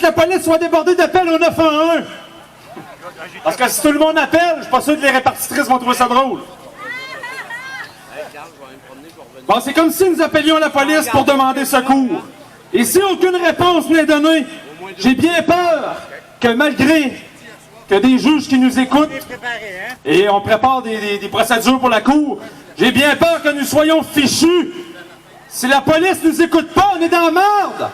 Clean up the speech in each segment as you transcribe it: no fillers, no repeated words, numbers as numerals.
que la police soit débordée d'appels au 911. Parce que si tout le monde appelle, je suis pas sûr que les répartitrices vont trouver ça drôle. Bon, c'est comme si nous appelions la police pour demander secours. Et si aucune réponse n'est donnée, j'ai bien peur que malgré que des juges qui nous écoutent et on prépare des procédures pour la cour, j'ai bien peur que nous soyons fichus. Si la police nous écoute pas, on est dans la merde.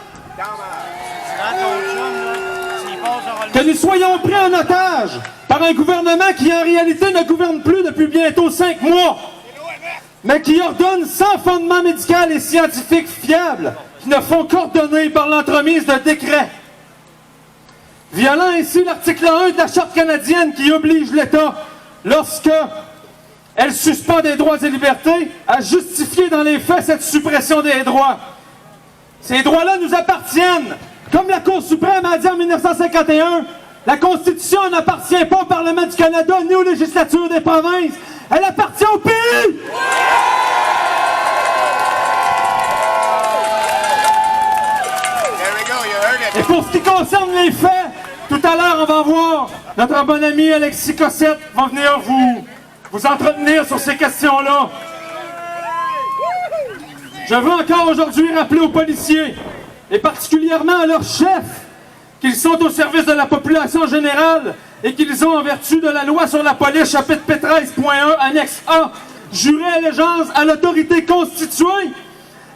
Que nous soyons pris en otage par un gouvernement qui en réalité ne gouverne plus depuis bientôt 5 mois, mais qui ordonne sans fondement médical et scientifique fiable, qui ne font qu'ordonner par l'entremise de décrets. Violant ainsi l'article 1 de la Charte canadienne qui oblige l'État, lorsque elle suspend des droits et libertés, à justifier dans les faits cette suppression des droits. Ces droits-là nous appartiennent. Comme la Cour suprême a dit en 1951, la Constitution n'appartient pas au Parlement du Canada ni aux législatures des provinces. Elle appartient au pays! Et pour ce qui concerne les faits, tout à l'heure, on va voir notre bon ami Alexis Cossette va venir vous entretenir sur ces questions-là. Je veux encore aujourd'hui rappeler aux policiers, et particulièrement à leurs chefs, qu'ils sont au service de la population générale et qu'ils ont, en vertu de la loi sur la police, chapitre P13.1, annexe A, juré allégeance à l'autorité constituée.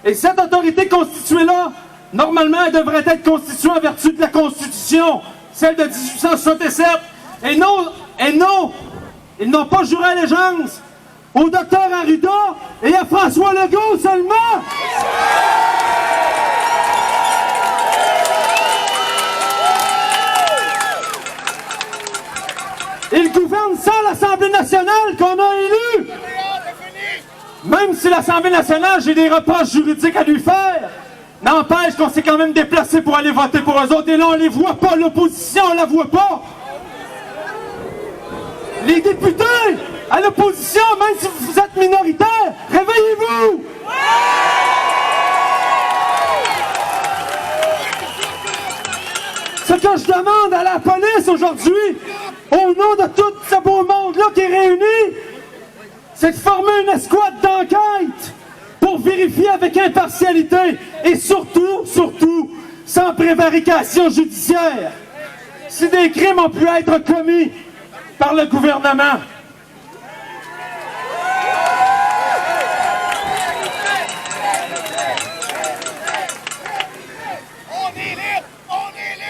Et cette autorité constituée-là, normalement, elle devrait être constituée en vertu de la Constitution, celle de 1867. Et non, ils n'ont pas juré allégeance au docteur Arruda et à François Legault seulement. Ils gouvernent sans l'Assemblée nationale qu'on a élue. Même si l'Assemblée nationale, j'ai des reproches juridiques à lui faire, n'empêche qu'on s'est quand même déplacé pour aller voter pour eux autres. Et là, on les voit pas. L'opposition, on la voit pas. Les députés, à l'opposition, même si vous êtes minoritaire, réveillez-vous! Ce que je demande à la police aujourd'hui, au nom de tout ce beau monde-là qui est réuni, c'est de former une escouade d'enquête pour vérifier avec impartialité et surtout, sans prévarication judiciaire, si des crimes ont pu être commis par le gouvernement.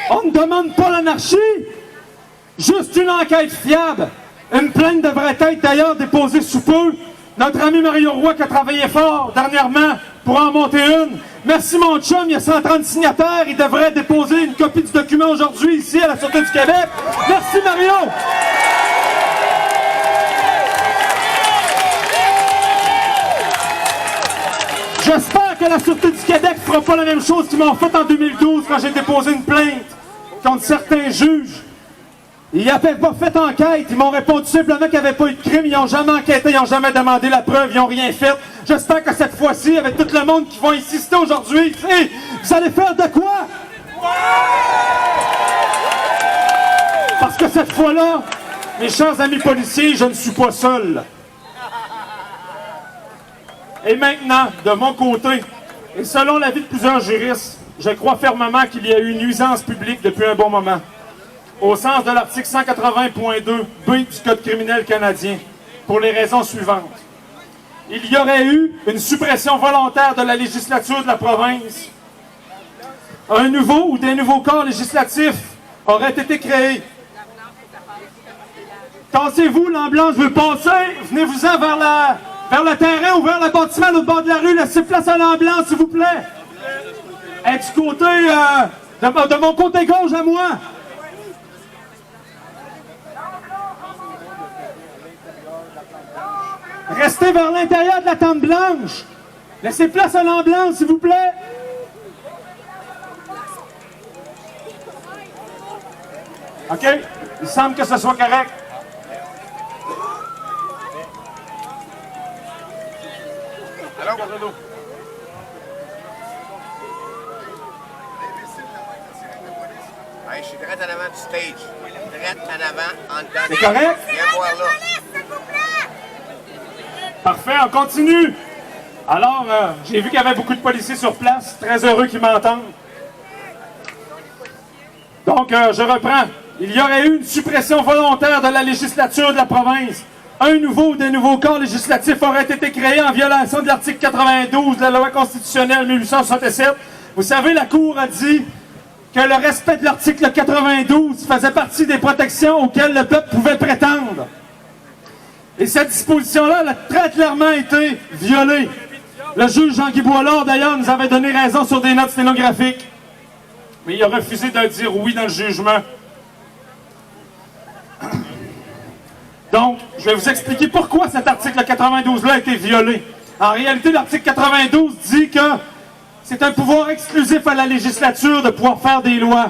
On ne demande pas l'anarchie, juste une enquête fiable. Une plainte devrait être d'ailleurs déposée sous peu. Notre ami Mario Roy qui a travaillé fort dernièrement pour en monter une. Merci mon chum, il y a 130 signataires. Il devrait déposer une copie du document aujourd'hui ici à la Sûreté du Québec. Merci Mario! J'espère que la Sûreté du Québec ne fera pas la même chose qu'ils m'ont fait en 2012 quand j'ai déposé une plainte contre certains juges. Ils n'avaient pas fait enquête. Ils m'ont répondu simplement qu'il n'y avait pas eu de crime. Ils n'ont jamais enquêté, ils n'ont jamais demandé la preuve, ils n'ont rien fait. J'espère que cette fois-ci, avec tout le monde qui va insister aujourd'hui, vous allez faire de quoi? Parce que cette fois-là, mes chers amis policiers, je ne suis pas seul. Et maintenant, de mon côté, et selon l'avis de plusieurs juristes, je crois fermement qu'il y a eu nuisance publique depuis un bon moment, au sens de l'article 180.2b du Code criminel canadien, pour les raisons suivantes. Il y aurait eu une suppression volontaire de la législature de la province. Un nouveau ou des nouveaux corps législatifs auraient été créés. Tassez-vous, l'ambulance veut passer, venez-vous-en vers le terrain ou vers le bâtiment à l'autre bord de la rue, laissez place à l'ambulance, s'il vous plaît. Et du côté, de mon côté gauche à moi. Restez vers l'intérieur de la tente blanche. Laissez place à l'ambulance, s'il vous plaît. OK? Il semble que ce soit correct. Allô, Bordeaux. Hey, je suis très en avant du stage. Très en avant, en dedans. C'est correct? Viens voir là. Parfait, on continue. Alors, j'ai vu qu'il y avait beaucoup de policiers sur place. Très heureux qu'ils m'entendent. Donc, je reprends. Il y aurait eu une suppression volontaire de la législature de la province. Un nouveau ou des nouveaux corps législatifs auraient été créés en violation de l'article 92 de la loi constitutionnelle 1867. Vous savez, la Cour a dit que le respect de l'article 92 faisait partie des protections auxquelles le peuple pouvait prétendre. Et cette disposition-là a très clairement été violée. Le juge Jean-Guy Boilard, d'ailleurs, nous avait donné raison sur des notes sténographiques. Mais il a refusé de dire oui dans le jugement. Donc, je vais vous expliquer pourquoi cet article 92-là a été violé. En réalité, l'article 92 dit que c'est un pouvoir exclusif à la législature de pouvoir faire des lois.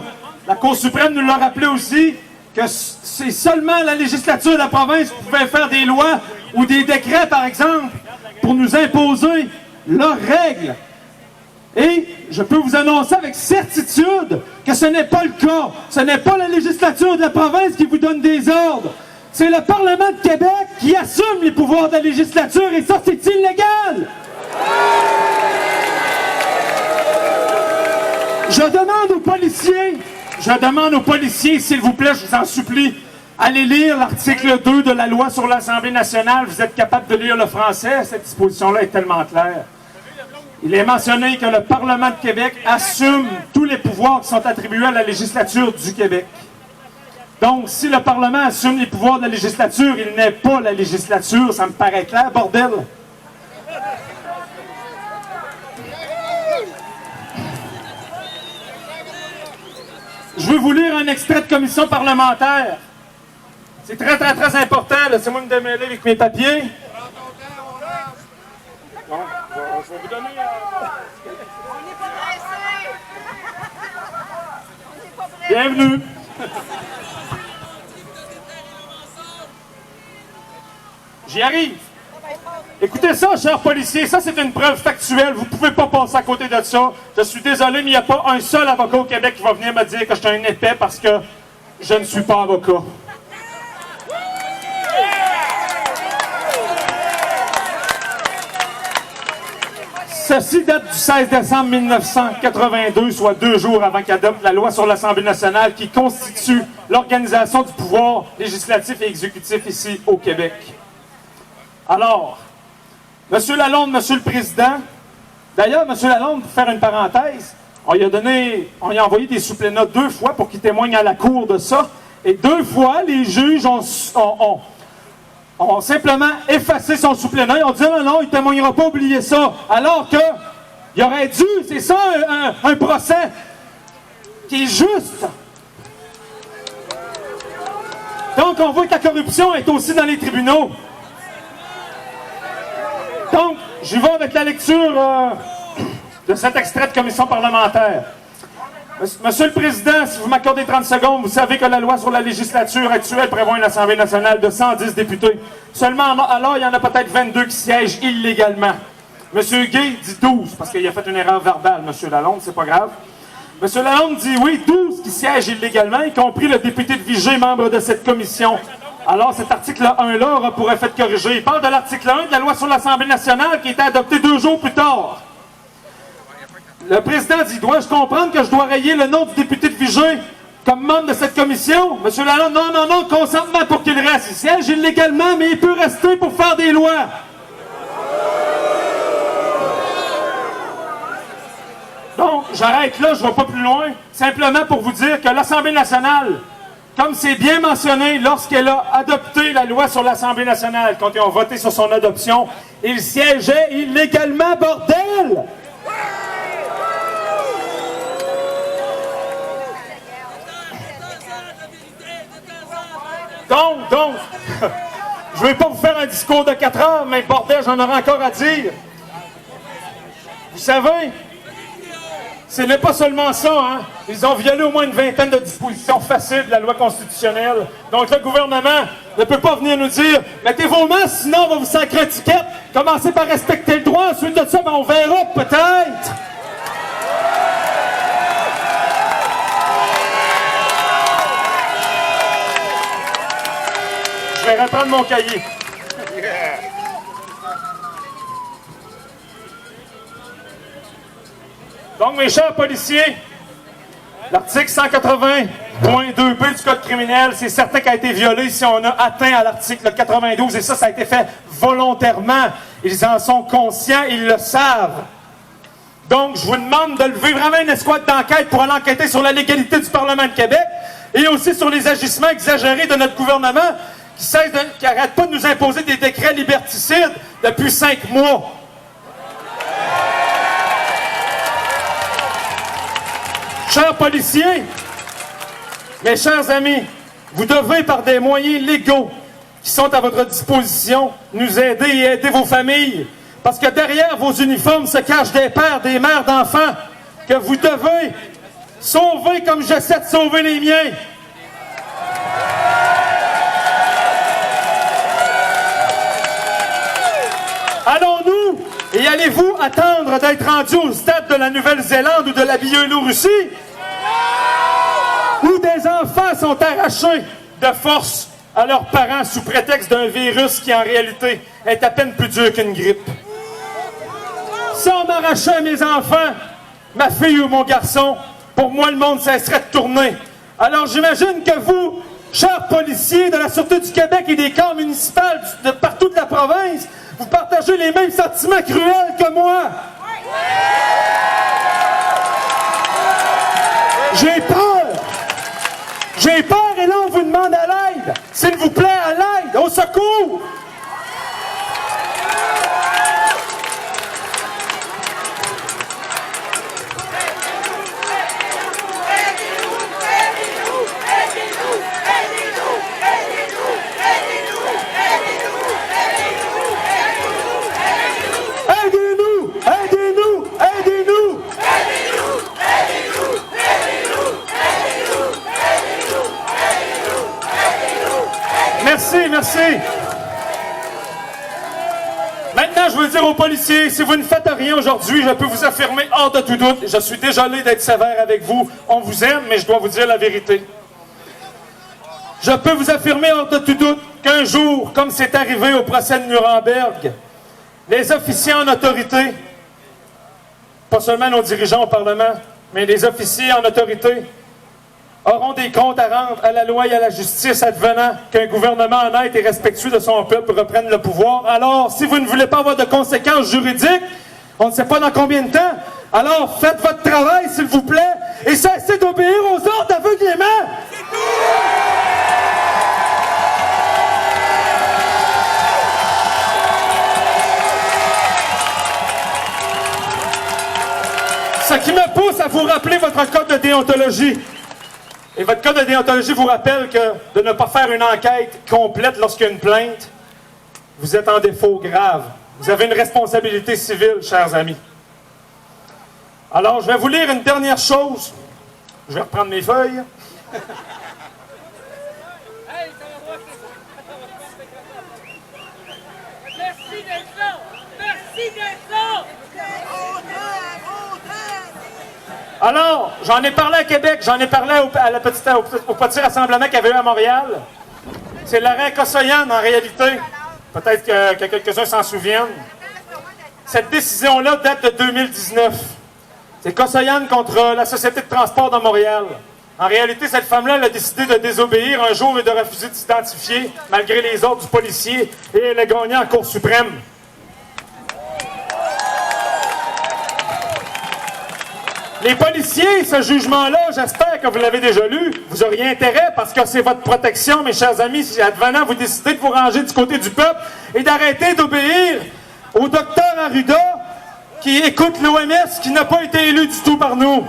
La Cour suprême nous l'a rappelé aussi que c'est seulement la législature de la province qui pouvait faire des lois ou des décrets, par exemple, pour nous imposer leurs règles. Et je peux vous annoncer avec certitude que ce n'est pas le cas. Ce n'est pas la législature de la province qui vous donne des ordres. C'est le Parlement de Québec qui assume les pouvoirs de la législature et ça, c'est illégal! Je demande aux policiers, s'il vous plaît, je vous en supplie, allez lire l'article 2 de la loi sur l'Assemblée nationale. Vous êtes capable de lire le français? Cette disposition-là est tellement claire. Il est mentionné que le Parlement de Québec assume tous les pouvoirs qui sont attribués à la législature du Québec. Donc, si le Parlement assume les pouvoirs de la législature, il n'est pas la législature, ça me paraît clair, bordel. Je veux vous lire un extrait de commission parlementaire. C'est très, très, très important. Laissez-moi me démêler avec mes papiers. Bon, je vais vous donner... Bienvenue. J'y arrive. Écoutez ça, chers policiers, ça c'est une preuve factuelle, vous ne pouvez pas passer à côté de ça. Je suis désolé, mais il n'y a pas un seul avocat au Québec qui va venir me dire que je suis un épais parce que je ne suis pas avocat. Ceci date du 16 décembre 1982, soit 2 jours avant qu'adopte la loi sur l'Assemblée nationale qui constitue l'organisation du pouvoir législatif et exécutif ici au Québec. Alors, M. Lalonde, M. le Président, d'ailleurs, M. Lalonde, pour faire une parenthèse, on lui a envoyé des supplénats 2 fois pour qu'il témoigne à la Cour de ça, et 2 fois, les juges ont simplement effacé son supplénat. Ils ont dit non, il ne témoignera pas, oubliez ça. Alors que, il aurait dû, c'est ça un procès qui est juste. Donc, on voit que la corruption est aussi dans les tribunaux. Donc, j'y vais avec la lecture de cet extrait de commission parlementaire. Monsieur le Président, si vous m'accordez 30 secondes, vous savez que la loi sur la législature actuelle prévoit une Assemblée nationale de 110 députés. Seulement, alors, il y en a peut-être 22 qui siègent illégalement. Monsieur Gay dit 12, parce qu'il a fait une erreur verbale, Monsieur Lalonde, c'est pas grave. Monsieur Lalonde dit oui, 12 qui siègent illégalement, y compris le député de Vigée, membre de cette commission. Alors, cet article 1-là aura pour effet de corriger. Il parle de l'article 1 de la loi sur l'Assemblée nationale qui a été adopté 2 jours plus tard. Le président dit, dois-je comprendre que je dois rayer le nom du député de Vigée comme membre de cette commission? Monsieur Lalonde, non, consentement pour qu'il reste. Il siège illégalement, mais il peut rester pour faire des lois. Donc, j'arrête là, je ne vais pas plus loin. Simplement pour vous dire que l'Assemblée nationale, comme c'est bien mentionné, lorsqu'elle a adopté la loi sur l'Assemblée nationale, quand ils ont voté sur son adoption, il siégeait illégalement, bordel! Donc, je ne vais pas vous faire un discours de 4 heures, mais bordel, j'en aurai encore à dire. Vous savez, ce n'est pas seulement ça, hein. Ils ont violé au moins une vingtaine de dispositions faciles de la loi constitutionnelle. Donc le gouvernement ne peut pas venir nous dire « Mettez vos masques, sinon on va vous sacrer un ticket. Commencez par respecter le droit, ensuite de ça, ben, on verra peut-être. » vais reprendre mon cahier. Donc, mes chers policiers, l'article 180.2b du Code criminel, c'est certain qu'il a été violé si on a atteint à l'article 92, et ça a été fait volontairement. Ils en sont conscients, ils le savent. Donc, je vous demande de lever vraiment une escouade d'enquête pour aller enquêter sur la légalité du Parlement de Québec et aussi sur les agissements exagérés de notre gouvernement qui n'arrête pas de nous imposer des décrets liberticides depuis 5 mois. Chers policiers, mes chers amis, vous devez, par des moyens légaux qui sont à votre disposition, nous aider et aider vos familles. Parce que derrière vos uniformes se cachent des pères, des mères d'enfants que vous devez sauver comme j'essaie de sauver les miens. Allons-nous et allez-vous attendre d'être rendus au stade de la Nouvelle-Zélande ou de la Biélorussie? Où des enfants sont arrachés de force à leurs parents sous prétexte d'un virus qui, en réalité, est à peine plus dur qu'une grippe. Si on m'arrachait mes enfants, ma fille ou mon garçon, pour moi, le monde cesserait de tourner. Alors, j'imagine que vous, chers policiers de la Sûreté du Québec et des corps municipaux de partout de la province, vous partagez les mêmes sentiments cruels que moi. J'ai peur. J'ai peur et là, on vous demande à l'aide. S'il vous plaît, à l'aide, au secours. Aidez-nous! Aidez-nous! Aidez-nous! Merci, merci. Maintenant, je veux dire aux policiers, si vous ne faites rien aujourd'hui, je peux vous affirmer hors de tout doute, je suis désolé d'être sévère avec vous, on vous aime, mais je dois vous dire la vérité. Je peux vous affirmer hors de tout doute qu'un jour, comme c'est arrivé au procès de Nuremberg, les officiers en autorité, pas seulement nos dirigeants au Parlement, mais les officiers en autorité, auront des comptes à rendre à la loi et à la justice advenant qu'un gouvernement honnête et respectueux de son peuple reprenne le pouvoir. Alors, si vous ne voulez pas avoir de conséquences juridiques, on ne sait pas dans combien de temps, alors faites votre travail, s'il vous plaît, et cessez d'obéir aux ordres aveuglément! Ce qui me pousse à vous rappeler votre code de déontologie. Et votre code de déontologie vous rappelle que de ne pas faire une enquête complète lorsqu'il y a une plainte, vous êtes en défaut grave. Vous avez une responsabilité civile, chers amis. Alors, je vais vous lire une dernière chose. Je vais reprendre mes feuilles. Merci d'être là! Merci d'être là! Alors, j'en ai parlé à Québec, j'en ai parlé au petit rassemblement qu'il y avait eu à Montréal. C'est Laurent Cossoyan, en réalité. Peut-être que quelques-uns s'en souviennent. Cette décision-là date de 2019. C'est Cossoyan contre la Société de transport de Montréal. En réalité, cette femme-là elle a décidé de désobéir un jour et de refuser de s'identifier, malgré les ordres du policier, et elle a gagné en Cour suprême. Les policiers, ce jugement-là, j'espère que vous l'avez déjà lu, vous auriez intérêt parce que c'est votre protection, mes chers amis, si advenant vous décidez de vous ranger du côté du peuple et d'arrêter d'obéir au docteur Arruda qui écoute l'OMS, qui n'a pas été élu du tout par nous.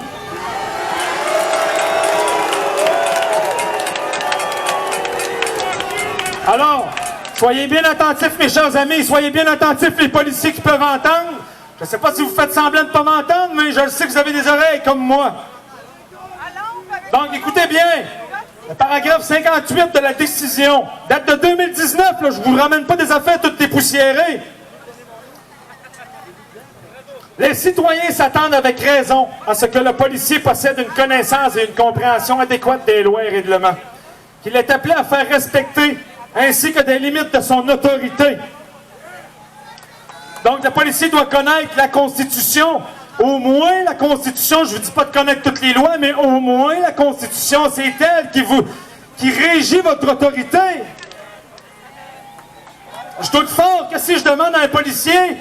Alors, soyez bien attentifs, mes chers amis, soyez bien attentifs, les policiers qui peuvent entendre. Je ne sais pas si vous faites semblant de ne pas m'entendre, mais je le sais que vous avez des oreilles comme moi. Donc, écoutez bien. Le paragraphe 58 de la décision date de 2019. Là, je ne vous ramène pas des affaires toutes dépoussiérées. Les citoyens s'attendent avec raison à ce que le policier possède une connaissance et une compréhension adéquate des lois et règlements, qu'il est appelé à faire respecter ainsi que des limites de son autorité. Donc, le policier doit connaître la Constitution. Au moins la Constitution, je ne vous dis pas de connaître toutes les lois, mais au moins la Constitution, c'est elle qui régit votre autorité. Je doute fort que si je demande à un policier,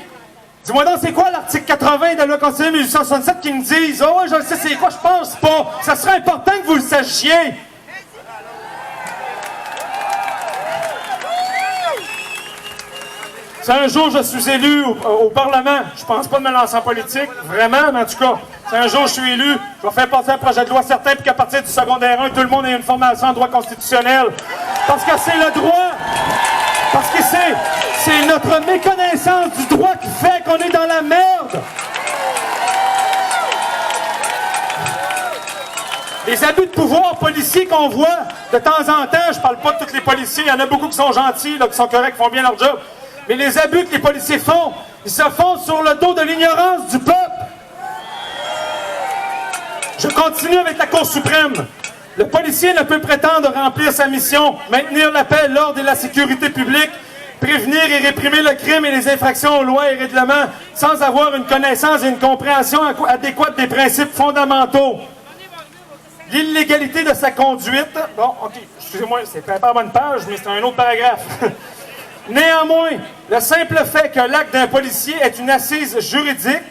dis-moi donc, c'est quoi l'article 80 de la loi constitutionnelle 1867 qui me dise, oh, je le sais, c'est quoi, je pense pas. Ça serait important que vous le sachiez. Si un jour je suis élu au Parlement, je pense pas de me lancer en politique, vraiment, mais en tout cas, si un jour je suis élu, je vais faire passer un projet de loi certain pour qu'à partir du secondaire 1, tout le monde ait une formation en droit constitutionnel. Parce que c'est le droit, parce que c'est notre méconnaissance du droit qui fait qu'on est dans la merde. Les abus de pouvoir policiers qu'on voit de temps en temps, je parle pas de tous les policiers, il y en a beaucoup qui sont gentils, là, qui sont corrects, qui font bien leur job. Mais les abus que les policiers font, ils se font sur le dos de l'ignorance du peuple. Je continue avec la Cour suprême. Le policier ne peut prétendre remplir sa mission, maintenir la paix, l'ordre et la sécurité publique, prévenir et réprimer le crime et les infractions aux lois et règlements, sans avoir une connaissance et une compréhension adéquate des principes fondamentaux. L'illégalité de sa conduite... Bon, OK, excusez-moi, c'est pas la bonne page, mais c'est un autre paragraphe. Néanmoins, le simple fait que l'acte d'un policier est une assise juridique,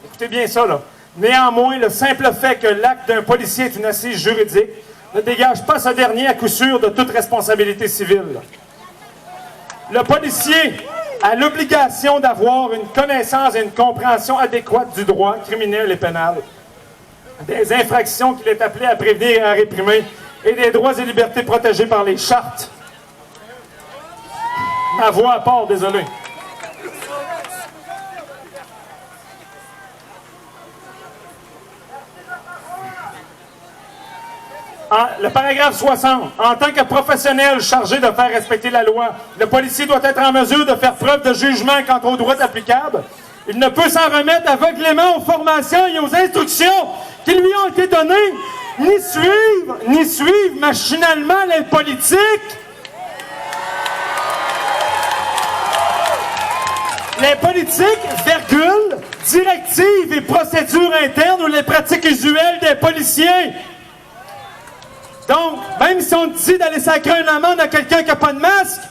écoutez bien ça là, néanmoins, le simple fait que l'acte d'un policier est une assise juridique ne dégage pas ce dernier à coup sûr de toute responsabilité civile. Le policier a l'obligation d'avoir une connaissance et une compréhension adéquate du droit criminel et pénal, des infractions qu'il est appelé à prévenir et à réprimer, et des droits et libertés protégés par les chartes. Ma voix à part, désolé. Le paragraphe 60. En tant que professionnel chargé de faire respecter la loi, le policier doit être en mesure de faire preuve de jugement quant aux droits applicables. Il ne peut s'en remettre aveuglément aux formations et aux instructions qui lui ont été données, ni suivre machinalement les politiques. Les politiques, virgule, directives et procédures internes ou les pratiques usuelles des policiers. Donc, même si on te dit d'aller sacrer une amende à quelqu'un qui n'a pas de masque,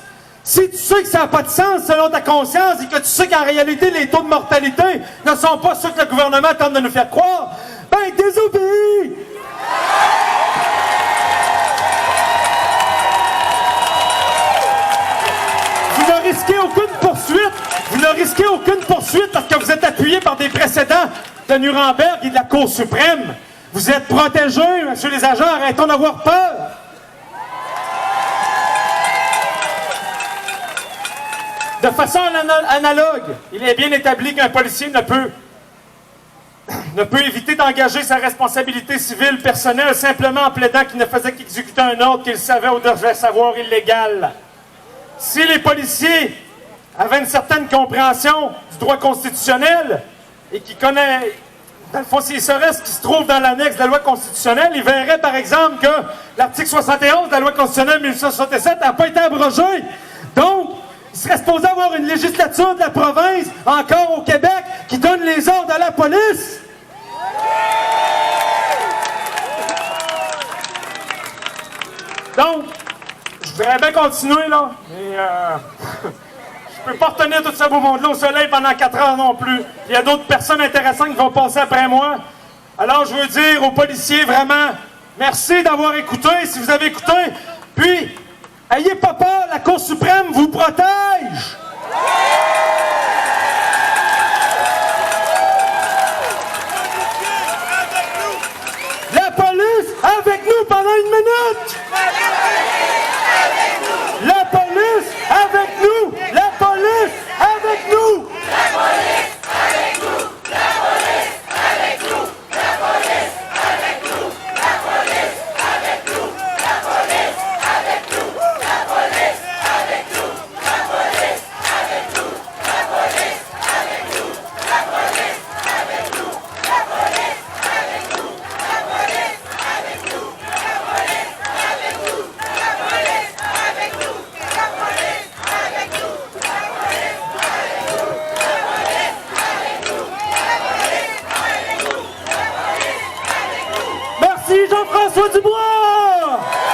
si tu sais que ça n'a pas de sens selon ta conscience et que tu sais qu'en réalité, les taux de mortalité ne sont pas ceux que le gouvernement tente de nous faire croire, ben, désobéis! Vous ne risquez aucune poursuite. Vous ne risquez aucune poursuite parce que vous êtes appuyé par des précédents de Nuremberg et de la Cour suprême. Vous êtes protégés, messieurs les agents, arrêtons d'avoir peur. De façon analogue, il est bien établi qu'un policier ne peut éviter d'engager sa responsabilité civile personnelle simplement en plaidant qu'il ne faisait qu'exécuter un ordre qu'il savait ou devait savoir illégal. Si les policiers avaient une certaine compréhension du droit constitutionnel et qui connaît, dans le fond, s'il saurait ce qui se trouve dans l'annexe de la loi constitutionnelle, ils verraient par exemple que l'article 71 de la loi constitutionnelle 1967 n'a pas été abrogé. Donc, il serait supposé avoir une législature de la province, encore au Québec, qui donne les ordres à la police. Donc, je voudrais bien continuer, là, mais je peux pas retenir tout ce beau monde-là au soleil pendant 4 heures non plus. Il y a d'autres personnes intéressantes qui vont passer après moi. Alors, je veux dire aux policiers, vraiment, merci d'avoir écouté, si vous avez écouté. Puis, ayez pas peur, la Cour suprême vous protège. La police avec nous pendant 1 minute. La police avec nous. La police avec nous. La police avec nous. La police avec nous. La police avec nous. La police avec nous. La police avec nous. La police avec nous. La police avec nous. La police avec nous. La police avec nous. La police avec nous. La police avec nous. La police avec nous. Merci Jean-François Dubois!